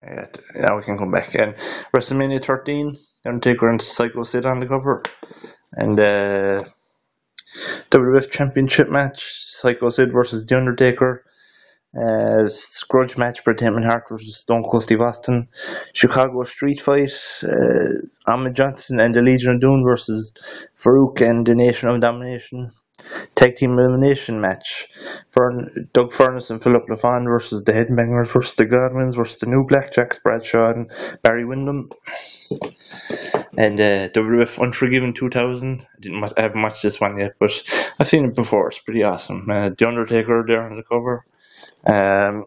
Yeah, now we can come back. And WrestleMania 13, Undertaker and Psycho Sid on the cover. And WWF Championship match, Psycho Sid versus The Undertaker. Grudge match, Bret Hart versus Stone Cold Steve Austin. Chicago Street Fight, Ahmed Johnson and the Legion of Doom versus Farouk and the Nation of Domination. Tag team elimination match. Doug Furnace and Philip LaFon versus the Headbangers versus the Godwins versus the New Blackjacks, Bradshaw and Barry Windham. And WWF Unforgiven 2000. I haven't watched this one yet, but I've seen it before. It's pretty awesome. The Undertaker there on the cover. Fatal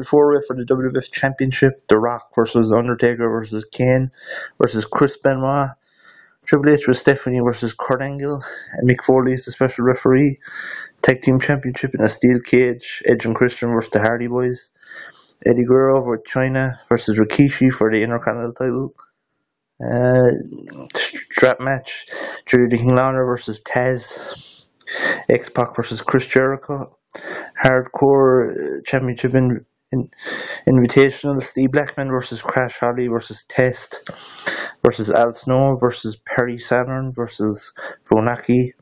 4-way for the WWF Championship. The Rock versus Undertaker versus Kane versus Chris Benoit. Triple H with Stephanie versus Kurt Angle. And Mick Foley is the special referee. Tag Team Championship in a steel cage. Edge and Christian versus the Hardy Boys. Eddie Guerrero with China versus Rikishi for the Intercontinental title. Strap match. Jerry the King Lawler versus Taz. X-Pac versus Chris Jericho. Hardcore Championship Invitational. Steve Blackman versus Crash Holly versus Test versus Al Snow versus Perry Saturn versus Funaki.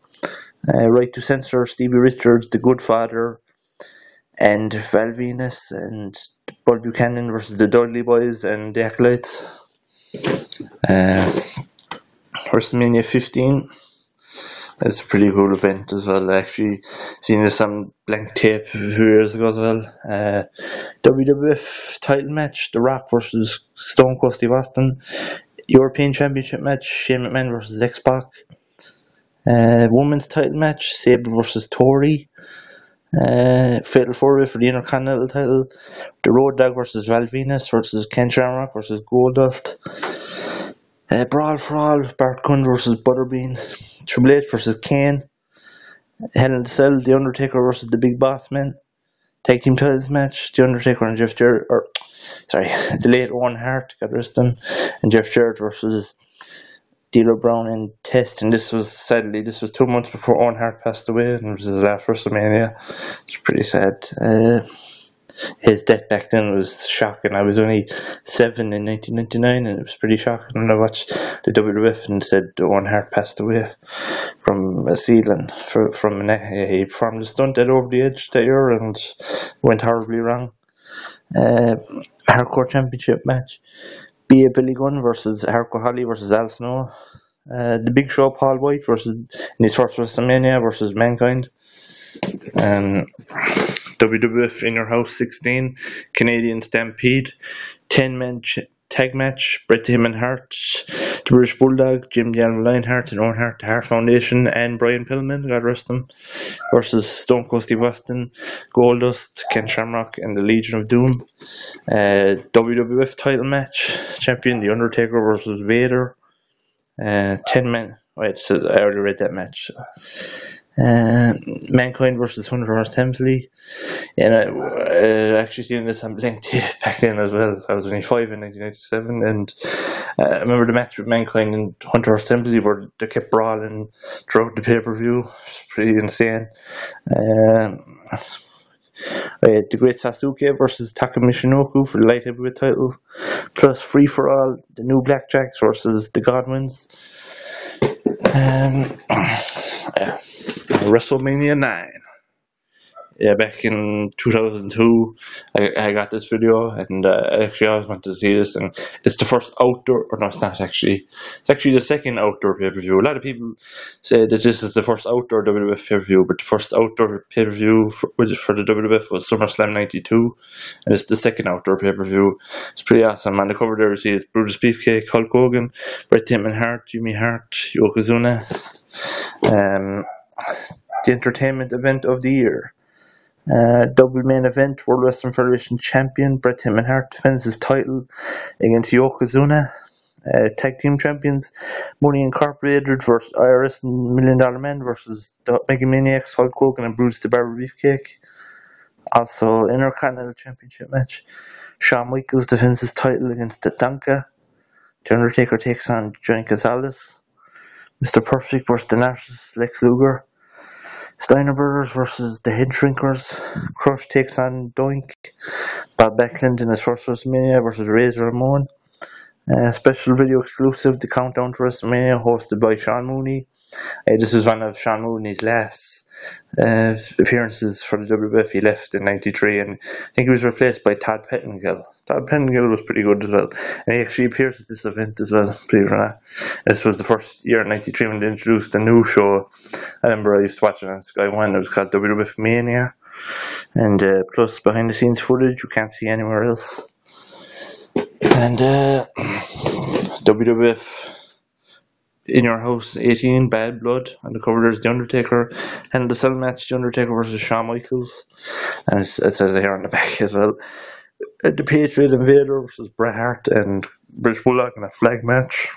Right to Censor, Stevie Richards, The Good Father, and Val Venus and Bud Buchanan versus the Dudley Boys and the Acolytes. WrestleMania 15. It's a pretty cool event as well. I actually seen this on blank tape a few years ago as well. WWF title match, The Rock versus Stone Cold Steve Austin. European Championship match, Shane McMahon versus X-Pac. Women's title match, Sable versus Tori. Fatal 4-way for the Intercontinental title. The Road Dogg versus Val Venus versus Ken Shamrock versus Goldust. Brawl for All, Bart Gunn versus Butterbean. Triple H versus Kane. Hell in the Cell, The Undertaker versus the Big Boss Man. Tag team titles match, The Undertaker and Jeff Jarrett, the late Owen Hart, God rest him, and Jeff Jarrett versus D'Lo Brown and Test. And this was 2 months before Owen Hart passed away, and it was his last WrestleMania. It's pretty sad. His death back then was shocking. I was only 7 in 1999, and it was pretty shocking when I watched the WWF and said Owen Hart passed away from a ceiling. He performed a stunt at Over the Edge that year and went horribly wrong. Hardcore Championship match. B.A. Billy Gunn versus Hardcore Holly versus Al Snow. The Big Show Paul White versus in his first WrestleMania versus Mankind. WWF In Your House 16, Canadian Stampede, 10-man tag match, Bret Heyman Hart, the British Bulldog, Jim the Animal Lionheart and Owen Hart, the Hart Foundation, and Brian Pillman, God rest him, versus Stone Cold Steve Austin, Goldust, Ken Shamrock, and the Legion of Doom. WWF title match, champion The Undertaker versus Vader. 10-man. Wait, so I already read that match. Mankind versus Hunter Hearst Helmsley. And I actually seen this on blank tape back then as well. I was only 5 in 1997, and I remember the match with Mankind and Hunter Hearst Helmsley where they kept brawling throughout the pay-per-view. It's pretty insane. The Great Sasuke versus Taka Michinoku for the light heavyweight title, plus Free for All, the New Blackjacks versus the Godwins. WrestleMania 9. Yeah, back in 2002, I got this video, and actually I always wanted to see this, and it's the first outdoor, or no, it's not actually, it's actually the second outdoor pay-per-view. A lot of people say that this is the first outdoor WWF pay-per-view, but the first outdoor pay-per-view for the WWF was SummerSlam 92, and it's the second outdoor pay-per-view. It's pretty awesome. On the cover there you see it's Brutus Beefcake, Hulk Hogan, Bret Hart, Jimmy Hart, Yokozuna. The entertainment event of the year. Double main event, World Wrestling Federation champion Bret Hart defends his title against Yokozuna. Tag team champions, Money Incorporated versus IRS and $1 Million Man versus the Mega Maniacs, Hulk Hogan and Bruce the Barber Beefcake. Also, Intercontinental Championship match, Shawn Michaels defends his title against Tatanka. The Undertaker takes on Johnny Gonzalez. Mr. Perfect versus the Narcissist Lex Luger. Steiner Brothers versus the Head Shrinkers. Crush takes on Doink. Bob Backlund in his first WrestleMania versus Razor Ramon. Special video exclusive, The Countdown to WrestleMania, hosted by Sean Mooney. This was one of Sean Mooney's last appearances for the WWF. He left in '93, and I think he was replaced by Todd Pettengill. Todd Pettengill was pretty good as well, and he actually appears at this event as well, believe it or not. This was the first year in '93 when they introduced a new show. I remember I used to watch it on Sky One. It was called WWF Mania, and plus behind the scenes footage you can't see anywhere else. And WWF In Your House 18, Bad Blood, and the cover there's The Undertaker, and the cell match, The Undertaker versus Shawn Michaels, and it says it here on the back as well. The Patriot Invader versus Bret Hart and British Bulldog in a flag match.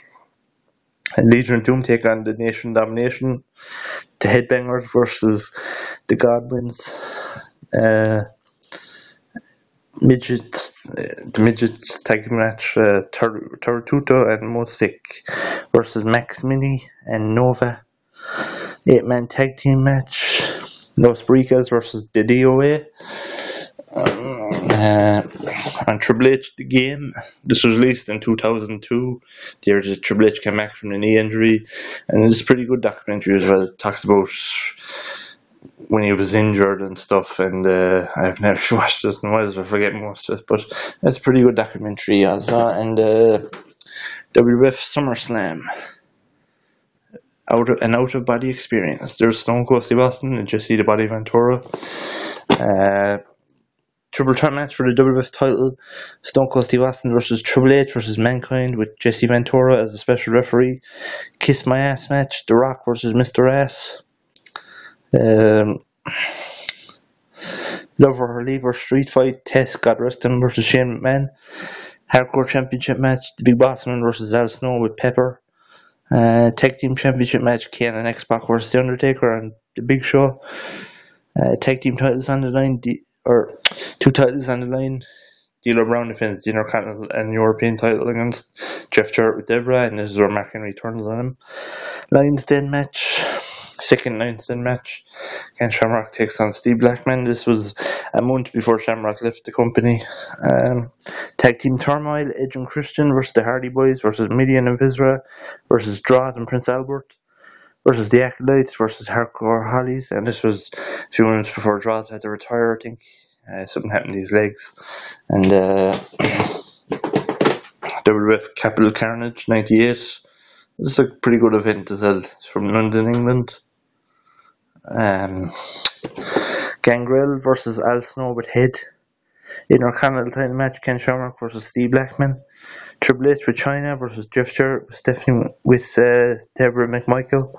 And Legion of Doom take on the Nation Domination. The Headbangers versus the Godwins. The midgets tag match, Tarututo and Mosik versus Max Mini and Nova. 8-man tag team match, Los Bricas versus the DOA. And Triple H The Game. This was released in 2002, the year that Triple H came back from the knee injury, and it's a pretty good documentary as well. It talks about when he was injured and stuff, and I've never watched this in a while, so I forget most of it, but it's a pretty good documentary also. And WWF SummerSlam, an out-of-body experience. There's Stone Cold Steve Austin and Jesse the Body Ventura. Triple threat match for the WWF title, Stone Cold Steve Austin versus Triple H versus Mankind with Jesse Ventura as the special referee. Kiss My Ass match, The Rock versus Mr. Ass. Love or Leave or Street Fight, Test, God Rest Him versus Shane McMahon. Hardcore Championship match, The Big Boss Man versus Al Snow with Pepper. Tag Team Championship match, Kane and X-Pac versus The Undertaker and The Big Show. Tag Team titles on the line, two titles on the line. D'Lo Brown defends the Intercontinental and European title against Jeff Jarrett with Deborah, and this is where Mark Henry turns on him. Lyons Den match, second Lyons Den match. Ken Shamrock takes on Steve Blackman. This was a month before Shamrock left the company. Tag Team Turmoil, Edge and Christian versus the Hardy Boys versus Midian and Vizra versus Draws and Prince Albert versus the Acolytes versus Hardcore Hollies, and this was a few months before Draws had to retire, I think. Something happened to his legs. And WWF Capital Carnage 98. This is a pretty good event as well. It's from London, England. Gangrel versus Al Snow with Head. Intercontinental title match, Ken Shamrock versus Steve Blackman. Triple H with China versus Jeff Jarrett with Deborah McMichael.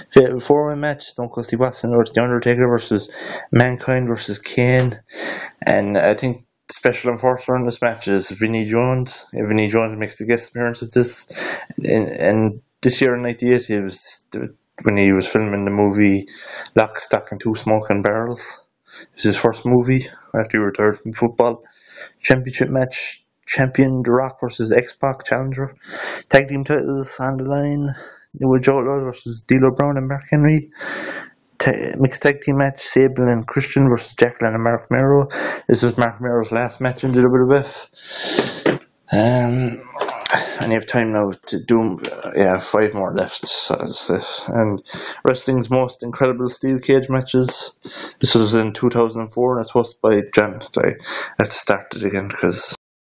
Fatal 4-way match, Stone Cold Steve Austin versus The Undertaker versus Mankind versus Kane. And I think the special enforcer in this match is Vinnie Jones. Vinnie Jones makes the guest appearance at this. And this year in '98, when he was filming the movie Lock, Stock and Two Smoking Barrels. It was his first movie after he retired from football. Championship match, champion The Rock versus X-Pac challenger. Tag team titles on the line, New Joe versus D'Lo Brown and Mark Henry. Mixed tag team match, Sable and Christian versus Jacqueline and Mark Mero. This was Mark Mero's last match in the WWF. And you have time now to do 5 more left. So that's it. And wrestling's most incredible steel cage matches. This was in 2004 and it's hosted by John. Sorry, I have to start it again because